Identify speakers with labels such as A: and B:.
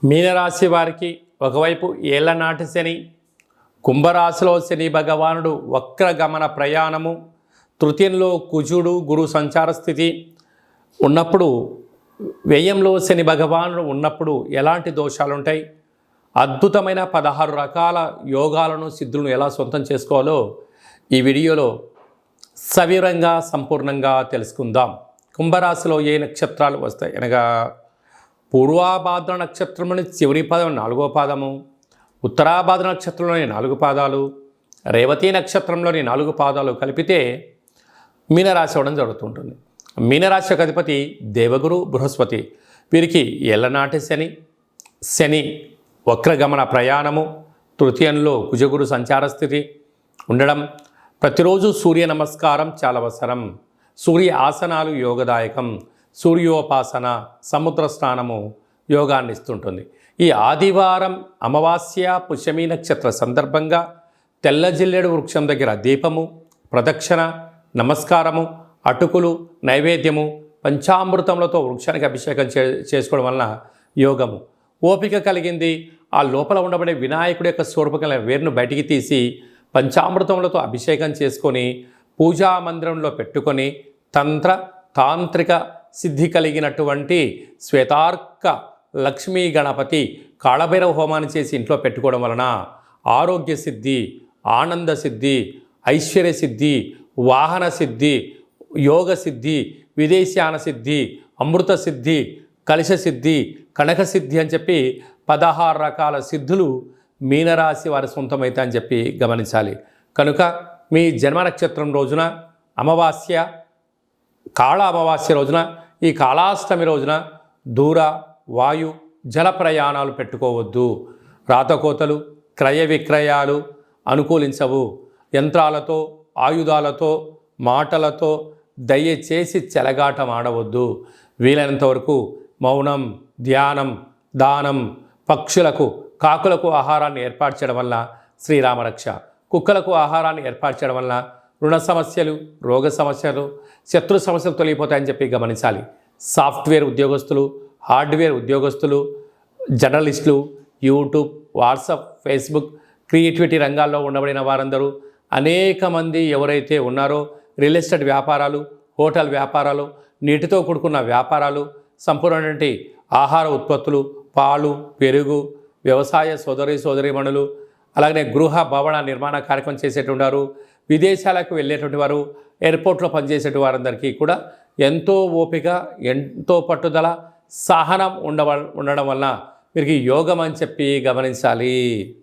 A: మీనరాశి వారికి ఒకవైపు ఏళ్లనాటి శని, కుంభరాశిలో శని భగవానుడు వక్రగమన ప్రయాణము, తృతీయంలో కుజుడు గురు సంచార స్థితి ఉన్నప్పుడు, వ్యయంలో శని భగవానుడు ఉన్నప్పుడు ఎలాంటి దోషాలు ఉంటాయి, అద్భుతమైన 16 రకాల యోగాలను సిద్ధులను ఎలా సొంతం చేసుకోవాలో ఈ వీడియోలో సవివరంగా సంపూర్ణంగా తెలుసుకుందాం. కుంభరాశిలో ఏ నక్షత్రాలు వస్తాయి అనగా పూర్వాభాద్ర నక్షత్రంలోని చివరి పాదం 4వ పాదము, ఉత్తరాభాద్ర నక్షత్రంలోని 4 పాదాలు, రేవతి నక్షత్రంలోని 4 పాదాలు కలిపితే మీనరాశి అవ్వడం జరుగుతుంటుంది. మీనరాశి అధిపతి దేవగురు బృహస్పతి. వీరికి ఏళ్లనాటి శని వక్రగమన ప్రయాణము, తృతీయంలో కుజగురు సంచార స్థితి ఉండడం, ప్రతిరోజు సూర్య నమస్కారం చాలా అవసరం. సూర్య ఆసనాలు యోగదాయకం. సూర్యోపాసన, సముద్ర స్నానము యోగాన్ని ఇస్తుంటుంది. ఈ ఆదివారం అమావాస్య పుష్యమి నక్షత్ర సందర్భంగా తెల్ల జిల్లేడు వృక్షం దగ్గర దీపము, ప్రదక్షిణ, నమస్కారము, అటుకులు, నైవేద్యము, పంచామృతములతో వృక్షానికి అభిషేకం చేసుకోవడం వలన యోగము. ఓపిక కలిగింది ఆ లోపల ఉండబడే వినాయకుడి యొక్క స్వరూపకల వేరును బయటికి తీసి పంచామృతములతో అభిషేకం చేసుకొని పూజా మందిరంలో పెట్టుకొని తాంత్రిక సిద్ధి కలిగినటువంటి శ్వేతార్క లక్ష్మీ గణపతి కాళభైరవ హోమాన్ని చేసి ఇంట్లో పెట్టుకోవడం వలన ఆరోగ్య సిద్ధి, ఆనంద సిద్ధి, ఐశ్వర్య సిద్ధి, వాహన సిద్ధి, యోగ సిద్ధి, విదేశాన సిద్ధి, అమృత సిద్ధి, కలశ సిద్ధి, కనక సిద్ధి అని చెప్పి 16 రకాల సిద్ధులు మీనరాశి వారి సొంతమైతే అని చెప్పి గమనించాలి. కనుక మీ జన్మ నక్షత్రం రోజున అమావాస్య, కాళ అమావాస్య రోజున, ఈ కాళాష్టమి రోజున దూర, వాయు, జల ప్రయాణాలు పెట్టుకోవద్దు. రాతకోతలు, క్రయ విక్రయాలు అనుకూలించవు. యంత్రాలతో, ఆయుధాలతో, మాటలతో దయచేసి చెలగాటం ఆడవద్దు. వీలైనంత వరకు మౌనం, ధ్యానం, దానం, పక్షులకు, కాకులకు ఆహారాన్ని ఏర్పాటు చేయడం వల్ల శ్రీరామరక్ష, కుక్కలకు ఆహారాన్ని ఏర్పాటు చేయడం వల్ల రుణ సమస్యలు, రోగ సమస్యలు, శత్రు సమస్యలు తొలగిపోతాయని చెప్పి గమనించాలి. సాఫ్ట్వేర్ ఉద్యోగస్తులు, హార్డ్వేర్ ఉద్యోగస్తులు, జర్నలిస్టులు, యూట్యూబ్, వాట్సాప్, ఫేస్బుక్, క్రియేటివిటీ రంగాల్లో ఉండబడిన వారందరూ, అనేక మంది ఎవరైతే ఉన్నారో రియల్ ఎస్టేట్ వ్యాపారాలు, హోటల్ వ్యాపారాలు, నీటితో కూడుకున్న వ్యాపారాలు, సంపూర్ణమైన ఆహార ఉత్పత్తులు, పాలు, పెరుగు, వ్యవసాయ సోదరీమణులు, అలాగనే గృహ భవన నిర్మాణ కార్యక్రమం చేసేటువంటి, విదేశాలకు వెళ్ళేటువంటి వారు, ఎయిర్పోర్ట్లో పనిచేసేటువంటి వారందరికీ కూడా ఎంతో ఓపిక, ఎంతో పట్టుదల, సహనం ఉండడం వలన వీరికి యోగం అని చెప్పి గమనించాలి.